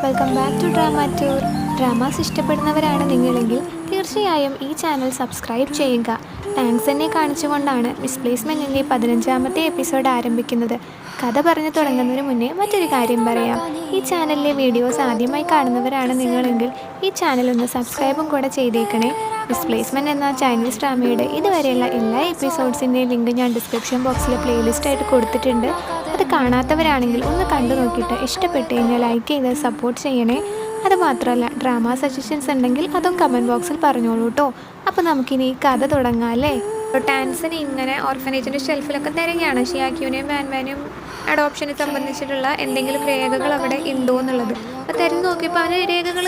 Welcome back to drama tour. Dramas ഇഷ്ടപ്പെടുന്നവരാണ് നിങ്ങളെങ്കിൽ തീർച്ചയായും ഈ ചാനൽ സബ്സ്ക്രൈബ് ചെയ്യുക. താങ്ക്സ് എന്നെ കാണിച്ചുകൊണ്ടാണ് മിസ്പ്ലേസ്മെൻറ്റിൻ്റെ 15ാമത്തെ എപ്പിസോഡ് ആരംഭിക്കുന്നത്. കഥ പറഞ്ഞു തുടങ്ങുന്നതിന് മുന്നേ മറ്റൊരു കാര്യം പറയാം. ഈ ചാനലിലെ വീഡിയോസ് ആദ്യമായി കാണുന്നവരാണ് നിങ്ങളെങ്കിൽ ഈ ചാനൽ ഒന്ന് സബ്സ്ക്രൈബും കൂടെ ചെയ്തേക്കണേ. മിസ്പ്ലേസ്മെൻറ്റ് എന്ന ചൈനീസ് ഡ്രാമയുടെ ഇതുവരെയുള്ള എല്ലാ എപ്പിസോഡ്സിൻ്റെയും ലിങ്ക് ഞാൻ ഡിസ്ക്രിപ്ഷൻ ബോക്സിൽ പ്ലേലിസ്റ്റായിട്ട് കൊടുത്തിട്ടുണ്ട്. അത് കാണാത്തവരാണെങ്കിൽ ഒന്ന് കണ്ടു നോക്കിയിട്ട് ഇഷ്ടപ്പെട്ട് കഴിഞ്ഞാൽ ലൈക്ക് ചെയ്ത് സപ്പോർട്ട് ചെയ്യണേ. അതുമാത്രമല്ല, ഡ്രാമ സജഷൻസ് ഉണ്ടെങ്കിൽ അതും കമൻറ്റ് ബോക്സിൽ പറഞ്ഞോളൂ കേട്ടോ. അപ്പോൾ നമുക്കിനി ഈ കഥ തുടങ്ങാം അല്ലേ. ടാൻസിന് ഇങ്ങനെ ഓർഫനേജിൻ്റെ ഷെൽഫിലൊക്കെ തിരഞ്ഞാണ് ഷിയാക്യുവിനെയും വാൻവാനെയും അഡോപ്ഷനെ സംബന്ധിച്ചിട്ടുള്ള എന്തെങ്കിലും രേഖകൾ അവിടെ ഉണ്ടോ എന്നുള്ളത്. അപ്പോൾ തിരഞ്ഞു നോക്കിയപ്പോൾ അവന് രേഖകൾ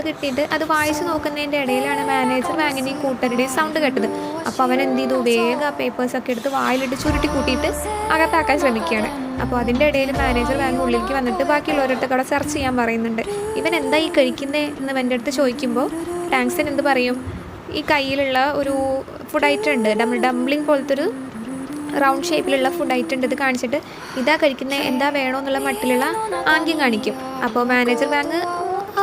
കിട്ടിയിട്ട് അത് വായിച്ച് നോക്കുന്നതിൻ്റെ ഇടയിലാണ് മാനേജർ വാങ്ങിൻ്റെയും കൂട്ടരുടെയും സൗണ്ട് കേട്ടത്. അപ്പോൾ അവൻ എന്ത് ചെയ്തു, വേഗം ആ പേപ്പേഴ്സൊക്കെ എടുത്ത് വായിലിട്ട് ചുരുട്ടി കൂട്ടിയിട്ട് അകത്താക്കാൻ ശ്രമിക്കുകയാണ്. അപ്പോൾ അതിൻ്റെ ഇടയിൽ മാനേജർ വാങ്ങി ഉള്ളിലേക്ക് വന്നിട്ട് ബാക്കിയുള്ളവരുടെ കൂടെ സെർച്ച് ചെയ്യാൻ പറയുന്നുണ്ട്. ഇവൻ എന്താ ഈ കഴിക്കുന്നത് എന്ന് എൻ്റെ അടുത്ത് ചോദിക്കുമ്പോൾ ടാങ്സൻ എന്ത് പറയും, ഈ കയ്യിലുള്ള ഒരു ഫുഡ് ഐറ്റം ഉണ്ട്, ഡംപ്ലിംഗ് പോലത്തെ ഒരു റൗണ്ട് ഷേപ്പിലുള്ള ഫുഡ് ഐറ്റം ഉണ്ട്, ഇത് കാണിച്ചിട്ട് ഇതാ കഴിക്കുന്നത്, എന്താ വേണോ എന്നുള്ള മട്ടിലുള്ള ആംഗ്യം കാണിക്കും. അപ്പോൾ മാനേജർ വാങ്ങ്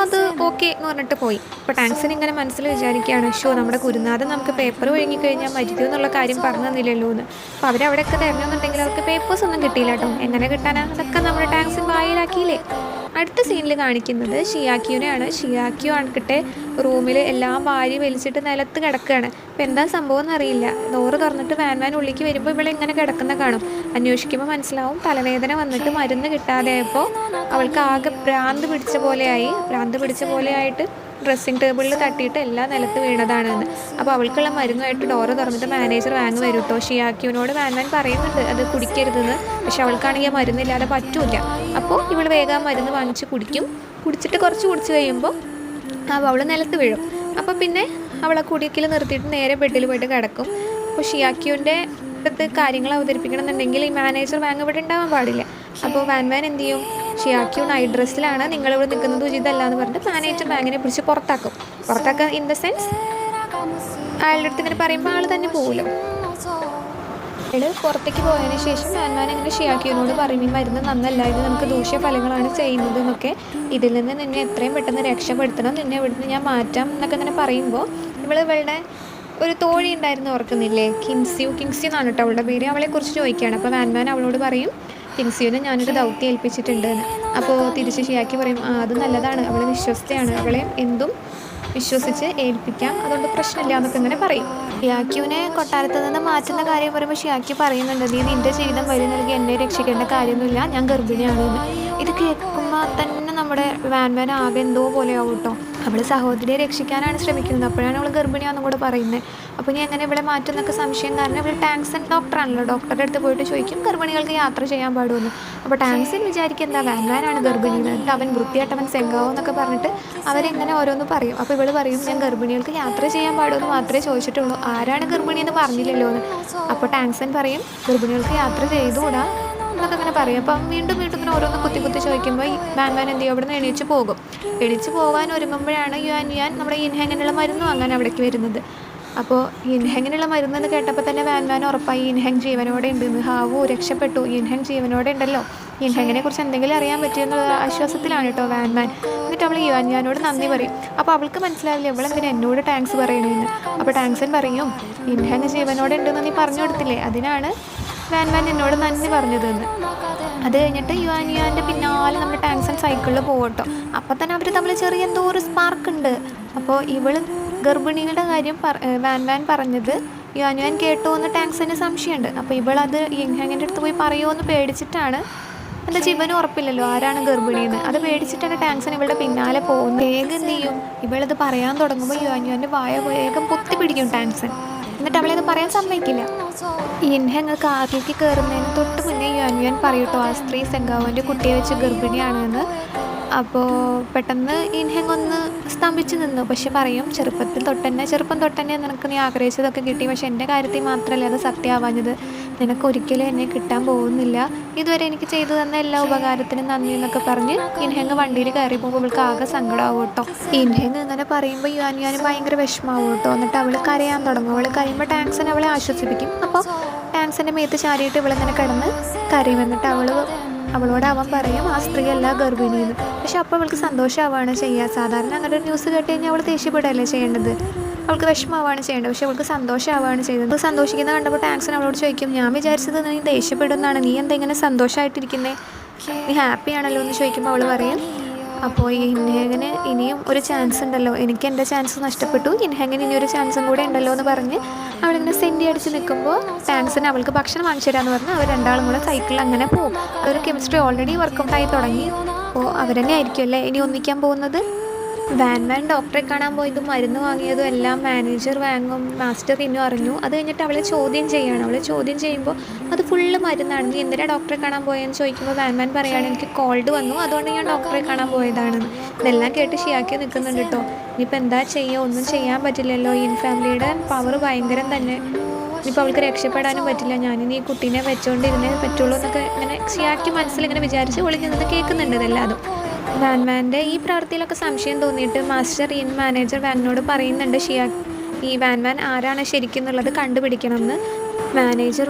അത് ഓക്കെ എന്ന് പറഞ്ഞിട്ട് പോയി. അപ്പോൾ ടാങ്സൻ ഇങ്ങനെ മനസ്സിൽ വിചാരിക്കുകയാണ്, നമ്മുടെ ഗുരുനാഥൻ നമുക്ക് പേപ്പർ ഒഴുങ്ങിക്കഴിഞ്ഞാൽ മരിക്കും എന്നുള്ള കാര്യം പറഞ്ഞു തന്നില്ലല്ലോ എന്ന്. അപ്പോൾ അവരവിടെയൊക്കെ തരണമെന്നുണ്ടെങ്കിൽ അവർക്ക് പേപ്പേഴ്സ് ഒന്നും കിട്ടിയില്ല കേട്ടോ. എങ്ങനെ കിട്ടാനാ, അതൊക്കെ നമ്മുടെ ടാങ്സൻ വായിലാക്കിയില്ലേ. അടുത്ത സീനിൽ കാണിക്കുന്നത് ഷിയാക്യുവിനെയാണ്. ഷിയാക്യു ആൺകിട്ടെ റൂമിൽ എല്ലാം വാരി വലിച്ചിട്ട് നിലത്ത് കിടക്കുകയാണ്. അപ്പോൾ എന്താ സംഭവം എന്നറിയില്ല. ഡോറ് തുറന്നിട്ട് വാൻ ഉള്ളിലേക്ക് വരുമ്പോൾ ഇവിടെ ഇങ്ങനെ കിടക്കുന്ന കാണും. അന്വേഷിക്കുമ്പോൾ മനസ്സിലാവും തലവേദന വന്നിട്ട് മരുന്ന് കിട്ടാതെയായപ്പോൾ അവൾക്ക് ആകെ ഭ്രാന്ത് പിടിച്ച പോലെയായിട്ട് ഡ്രസ്സിങ് ടേബിളിൽ തട്ടിയിട്ട് എല്ലാം നിലത്ത് വീണതാണെന്ന്. അപ്പോൾ അവൾക്കുള്ള മരുന്നുമായിട്ട് ഡോറ് തുറന്നിട്ട് മാനേജർ വാങ്ങി വരും കേട്ടോ. ഷിയാക്യുവിനോട് വാൻ പറയുന്നുണ്ട് അത് കുടിക്കരുതെന്ന്. പക്ഷെ അവൾക്കാണെങ്കിൽ മരുന്നില്ലാതെ പറ്റൂല. അപ്പോൾ ഇവൾ വേഗം മരുന്ന് വാങ്ങിച്ച് കുടിച്ചിട്ട് കുറച്ച് കുടിച്ച് കഴിയുമ്പോൾ അവൾ നിലത്ത് വീഴും. അപ്പോൾ പിന്നെ അവളെ കുടിക്കൽ നിർത്തിയിട്ട് നേരെ ബെഡിൽ പോയിട്ട് കിടക്കും. അപ്പോൾ ഷിയാക്യുവിൻ്റെ അടുത്ത് കാര്യങ്ങൾ അവതരിപ്പിക്കണമെന്നുണ്ടെങ്കിൽ ഈ മാനേജർ വാങ്ങ് ഇവിടെ ഉണ്ടാവാൻ പാടില്ല. അപ്പോൾ വാൻ എന്ത് ചെയ്യും, ഷിയാക്യു നൈറ്റ് ഡ്രസ്സിലാണ്, നിങ്ങളിവിടെ നിൽക്കുന്നത് ഉചിതമല്ല എന്ന് പറഞ്ഞിട്ട് മാനേജർ വാങ്ങിനെ പിടിച്ച് പുറത്താക്കുക ഇൻ ദ സെൻസ് അയാളുടെ അടുത്ത് ഇങ്ങനെ പറയുമ്പോൾ ആൾ തന്നെ പോകുമല്ലോ. അയാൾ പുറത്തേക്ക് പോയതിന് ശേഷം വാൻ ഇങ്ങനെ ഷിയാക്യുവിനോട് പറയും, ഈ മരുന്ന് നന്നല്ല, ഇത് നമുക്ക് ദൂഷ്യഫലങ്ങളാണ് ചെയ്യുന്നത് എന്നൊക്കെ, ഇതിൽ നിന്ന് നിന്നെ എത്രയും പെട്ടെന്ന് രക്ഷപ്പെടുത്തണം, നിന്നെ ഇവിടുന്ന് ഞാൻ മാറ്റാം എന്നൊക്കെ ഇങ്ങനെ പറയുമ്പോൾ ഇവളുടെ ഒരു തോഴി ഉണ്ടായിരുന്നു, ഓർക്കുന്നില്ലേ, കിങ്സ്യു എന്നാണ് കേട്ടോ അവളുടെ പേര്. അവളെക്കുറിച്ച് ചോദിക്കുകയാണ്. അപ്പോൾ വാൻ അവളോട് പറയും, കിങ്സ്യുവിനെ ഞാനൊരു ദൗത്യം ഏൽപ്പിച്ചിട്ടുണ്ട് എന്ന്. അപ്പോൾ തിരിച്ച് ഷിയാക്കി പറയും, അത് നല്ലതാണ്, അവൾ വിശ്വസ്തയാണ്, അവളെ എന്തും വിശ്വസിച്ച് ഏൽപ്പിക്കാം, അതുകൊണ്ട് പ്രശ്നമില്ല എന്നൊക്കെ ഇങ്ങനെ പറയും. ഷിയാക്യുവിനെ കൊട്ടാരത്തിൽ നിന്ന് മാറ്റുന്ന കാര്യം പറയുമ്പോൾ ഷിയാക്യു പറയുന്നുണ്ട്, നീ നിൻ്റെ ജീവിതം വഴി നൽകി എന്നെ രക്ഷിക്കേണ്ട കാര്യമൊന്നുമില്ല, ഞാൻ ഗർഭിണിയാണെന്ന്. ഇത് കേൾക്കുമ്പോൾ തന്നെ നമ്മുടെ വാൻ ആകെ എന്തോ പോലെ ആവും കേട്ടോ. അവൾ സഹോദരിയെ രക്ഷിക്കാനാണ് ശ്രമിക്കുന്നത്, അപ്പോഴാണ് അവൾ ഗർഭിണിയാണെന്നും കൂടെ പറയുന്നത്. അപ്പോൾ ഇനി എങ്ങനെ ഇവിടെ മാറ്റുന്നൊക്കെ സംശയം, കാരണം ഇവിടെ ടാങ്സൻ ഡോക്ടറാണല്ലോ, ഡോക്ടറുടെ അടുത്ത് പോയിട്ട് ചോദിക്കും ഗർഭിണികൾക്ക് യാത്ര ചെയ്യാൻ പാടുമെന്ന്. അപ്പോൾ ടാങ്സൻ വിചാരിക്കും എന്താ വാനാണ് ഗർഭിണി, എന്നിട്ട് അവൻ വൃത്തിയായിട്ടവൻ സെങ്കാവോ എന്നൊക്കെ പറഞ്ഞിട്ട് അവരെങ്ങനെ ഓരോന്ന് പറയും. അപ്പോൾ ഇവൾ പറയും, ഞാൻ ഗർഭിണികൾക്ക് യാത്ര ചെയ്യാൻ പാടുമെന്ന് മാത്രമേ ചോദിച്ചിട്ടുള്ളൂ, ആരാണ് ഗർഭിണി എന്ന് പറഞ്ഞില്ലല്ലോ എന്ന്. അപ്പോൾ ടാങ്സൻ പറയും, ഗർഭിണികൾക്ക് യാത്ര ചെയ്തുകൂടാ എന്നൊക്കെ അങ്ങനെ പറയും. അപ്പം വീണ്ടും ഇങ്ങനെ ഓരോന്ന് കുത്തി ചോദിക്കുമ്പോൾ ഈ വാൻ എന്ത് ചെയ്യും, അവിടെ നിന്ന് എണീച്ച് പോകാൻ ഒരുങ്ങുമ്പോഴാണ് യുവാൻ നമ്മുടെ ഇൻഹെങ്ങിനുള്ള മരുന്ന് വാങ്ങാൻ അവിടേക്ക് വരുന്നത്. അപ്പോൾ ഇൻഹെങ്ങിനുള്ള മരുന്നെന്ന് കേട്ടപ്പോൾ തന്നെ വാൻ ഉറപ്പായി ഇൻഹെങ് ജീവനോടെ ഉണ്ടെന്ന്. ഹാവു രക്ഷപ്പെട്ടു, ഇൻഹെങ് ജീവനോടെ ഉണ്ടല്ലോ, ഇൻഹെങ്ങിനെ കുറിച്ച് എന്തെങ്കിലും അറിയാൻ പറ്റിയെന്നുള്ള ആശ്വാസത്തിലാണ് കേട്ടോ വാൻ. എന്നിട്ട് അവൾ യുവാനോട് നന്ദി പറയും. അപ്പോൾ അവൾക്ക് മനസ്സിലാവില്ല ഇവളെങ്ങനെ എന്നോട് ടാങ്ക്സ് പറയണമെന്ന്. അപ്പോൾ ടാങ്ക്സൻ പറയും, ഇൻഹെങ് ജീവനോടെ ഉണ്ടെന്ന് നീ പറഞ്ഞു കൊടുത്തില്ലേ, അതിനാണ് വാൻ എന്നോട് നന്ദി പറഞ്ഞതെന്ന്. അത് കഴിഞ്ഞിട്ട് യുവാൻ്റെ പിന്നാലെ നമ്മുടെ ടാങ്സൻ സൈക്കിളിൽ പോകട്ടോ. അപ്പം തന്നെ അവർ തമ്മിൽ ചെറിയ എന്തോ ഒരു സ്പാർക്ക് ഉണ്ട്. അപ്പോൾ ഇവൾ ഗർഭിണികളുടെ കാര്യം വാൻ പറഞ്ഞത് യുവാൻ കേട്ടോ എന്ന് ടാങ്സന് സംശയമുണ്ട്. അപ്പോൾ ഇവളത് ഇൻഹെങ്ങിൻ്റെ അടുത്ത് പോയി പറയുമോ എന്ന് പേടിച്ചിട്ടാണ്, എന്താ ജീവനും ഉറപ്പില്ലല്ലോ ആരാണ് ഗർഭിണിയെന്ന്, അത് പേടിച്ചിട്ടാണ് ടാങ്സൻ ഇവളുടെ പിന്നാലെ പോകുന്നത്. വേഗം എന്ത് ചെയ്യും, ഇവളത് പറയാൻ തുടങ്ങുമ്പോൾ യുവാൻ്റെ വായ വേഗം പൊത്തി പിടിക്കും ടാങ്സൻ. എന്നിട്ട് അവളത് പറയാൻ സമ്മതിക്കില്ല. ഇൻഹെങ് കാറിലേക്ക് കയറുന്നതിന് തൊട്ട് മുന്നേ യുവാൻ പറയൂട്ടോ, ആ സ്ത്രീ സെങ്കാവോൻ്റെ കുട്ടിയെ വെച്ച് ഗർഭിണിയാണെന്ന്. അപ്പോൾ പെട്ടെന്ന് ഇൻഹെങ് ഒന്ന് സ്തംഭിച്ച് നിന്നു. പക്ഷെ പറയും, ചെറുപ്പം തൊട്ടന്നെ നിനക്ക് നീ ആഗ്രഹിച്ചതൊക്കെ കിട്ടി, പക്ഷെ എൻ്റെ കാര്യത്തിൽ മാത്രമല്ല അത് സത്യമാവാഞ്ഞത്, നിനക്ക് ഒരിക്കലും എന്നെ കിട്ടാൻ പോകുന്നില്ല, ഇതുവരെ എനിക്ക് ചെയ്തു തന്ന എല്ലാ ഉപകാരത്തിനും നന്ദി എന്നൊക്കെ പറഞ്ഞ് ഇൻഹെങ് വണ്ടിയിൽ കയറി പോകുമ്പോൾ അവൾക്ക് ആകെ സങ്കടമാവും കേട്ടോ. ഇൻഹെങ് ഇങ്ങനെ പറയുമ്പോൾ യുവാനും ഭയങ്കര വിഷമാവും കേട്ടോ. എന്നിട്ട് അവൾ കരയാൻ തുടങ്ങും. അവൾ കരയുമ്പോൾ ടാങ്സൻ അവളെ ആശ്വസിപ്പിക്കും. അപ്പോൾ ടാങ്സൻ്റെ മേത്ത് ചാരിയിട്ട് ഇവളിങ്ങനെ കിടന്ന് കരയും. എന്നിട്ട് അവൾ അവളോട് അവൻ പറയും ആ സ്ത്രീയല്ല ഗർഭിണിയെന്ന്. പക്ഷെ അപ്പോൾ അവൾക്ക് സന്തോഷമാവുകയാണ് ചെയ്യുക. സാധാരണ അങ്ങനെ ഒരു ന്യൂസ് കേട്ട് കഴിഞ്ഞാൽ അവൾ ദേഷ്യപ്പെടുകയല്ലേ ചെയ്യേണ്ടത്, അവൾക്ക് വിഷമമാവുകയാണ് ചെയ്യേണ്ടത്. പക്ഷെ അവൾക്ക് സന്തോഷമാവുകയാണ് ചെയ്തത്. സന്തോഷിക്കുന്ന കണ്ടപ്പോൾ ടാങ്സൺ അവളോട് ചോദിക്കും, ഞാൻ വിചാരിച്ചത് നീ ദേഷ്യപ്പെടുന്നതാണ്, നീ എന്താ ഇങ്ങനെ സന്തോഷമായിട്ടിരിക്കുന്നത്, നീ ഹാപ്പി ആണല്ലോ എന്ന് ചോദിക്കുമ്പോൾ അവൾ പറയും, അപ്പോൾ ഇൻഹെങ്ങിന് ഇനിയും ഒരു ചാൻസ് ഉണ്ടല്ലോ, എനിക്ക് എൻ്റെ ചാൻസ് നഷ്ടപ്പെട്ടു, ഇൻഹെങ്ങിന് ഇനി ഒരു ചാൻസും കൂടെ ഉണ്ടല്ലോ എന്ന് പറഞ്ഞ് അവളിങ്ങനെ സെൻറ്റി അടിച്ച് നിൽക്കുമ്പോൾ ടാങ്സൺ അവൾക്ക് ഭക്ഷണം വാങ്ങിച്ചു തരാമെന്ന് പറഞ്ഞ് അവർ രണ്ടാളും കൂടെ സൈക്കിളിൽ അങ്ങനെ പോകും. അതൊരു കെമിസ്ട്രി ഓൾറെഡി വർക്കൗട്ടായി തുടങ്ങി. അപ്പോൾ അവരെന്നെ ആയിരിക്കും അല്ലേ ഇനി ഒന്നിക്കാൻ പോകുന്നത്. വാൻമാൻ ഡോക്ടറെ കാണാൻ പോയതും മരുന്ന് വാങ്ങിയതും എല്ലാം മാനേജർ വാങ്ങും, മാസ്റ്റർ ഇന്നും അറിഞ്ഞു. അത് കഴിഞ്ഞിട്ട് അവളെ ചോദ്യം ചെയ്യുകയാണ്. അവളെ ചോദ്യം ചെയ്യുമ്പോൾ അത് ഫുള്ള് മരുന്നാണ്. നീ എന്തിനാ ഡോക്ടറെ കാണാൻ പോയെന്ന് ചോദിക്കുമ്പോൾ വാൻമാൻ പറയുകയാണ്, എനിക്ക് കോൾഡ് വന്നു, അതുകൊണ്ട് ഞാൻ ഡോക്ടറെ കാണാൻ പോയതാണെന്ന്. ഇതെല്ലാം കേട്ട് ഷിയാക്കി നിൽക്കുന്നുണ്ട് കേട്ടോ. ഇനിയിപ്പോൾ എന്താ ചെയ്യുക, ഒന്നും ചെയ്യാൻ പറ്റില്ലല്ലോ, ഇൻ ഫാമിലിയുടെ പവർ ഭയങ്കരം തന്നെ, ഇനിയിപ്പോൾ അവൾക്ക് രക്ഷപ്പെടാനും പറ്റില്ല, ഞാനിനി ഈ കുട്ടീനെ വെച്ചുകൊണ്ടിരുന്നേ പറ്റുള്ളൂ എന്നൊക്കെ ഇങ്ങനെ ഷിയാക്കി മനസ്സിലിങ്ങനെ വിചാരിച്ച് ഒളിഞ്ഞു നിന്ന് കേൾക്കുന്നുണ്ട് ഇതെല്ലാതും. വാൻമാൻ്റെ ഈ പ്രവൃത്തിയിലൊക്കെ സംശയം തോന്നിയിട്ട് മാസ്റ്റർ ഇൻ മാനേജർ വാനിനോട് പറയുന്നുണ്ട്, ഈ വാൻമാൻ ആരാണ് ശരിക്കും എന്നുള്ളത് കണ്ടുപിടിക്കണമെന്ന്. മാനേജർ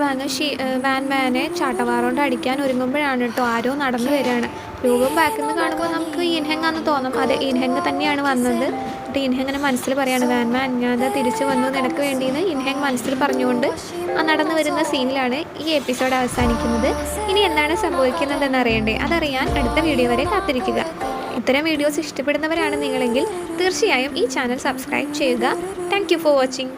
വാൻമാനെ ചാട്ടവാറുകൊണ്ട് അടിക്കാൻ ഒരുങ്ങുമ്പോഴാണ് കേട്ടോ ആരോ നടന്നു വരികയാണ്. രൂപം ബാക്കിൽ നിന്ന് കാണുമ്പോൾ നമുക്ക് ഇൻഹെങ്ങാന്ന് തോന്നും. അതെ, ഇൻഹെങ് തന്നെയാണ് വന്നത്. എന്നിട്ട് ഇൻഹെങ്ങിനെ മനസ്സിൽ പറയാണ്, വാൻമാൻ ഞാൻ തിരിച്ചു വന്നു നിനക്ക് വേണ്ടിയെന്ന് ഇൻഹെങ് മനസ്സിൽ പറഞ്ഞുകൊണ്ട് ആ നടന്നു വരുന്ന സീനിലാണ് ഈ എപ്പിസോഡ് അവസാനിക്കുന്നത്. ഇനി എന്താണ് സംഭവിക്കുന്നതെന്ന് അറിയണ്ടേ? അതറിയാൻ അടുത്ത വീഡിയോ വരെ കാത്തിരിക്കുക. ഇത്തരം വീഡിയോസ് ഇഷ്ടപ്പെടുന്നവരാണ് നിങ്ങളെങ്കിൽ തീർച്ചയായും ഈ ചാനൽ സബ്സ്ക്രൈബ് ചെയ്യുക. Thank you for watching.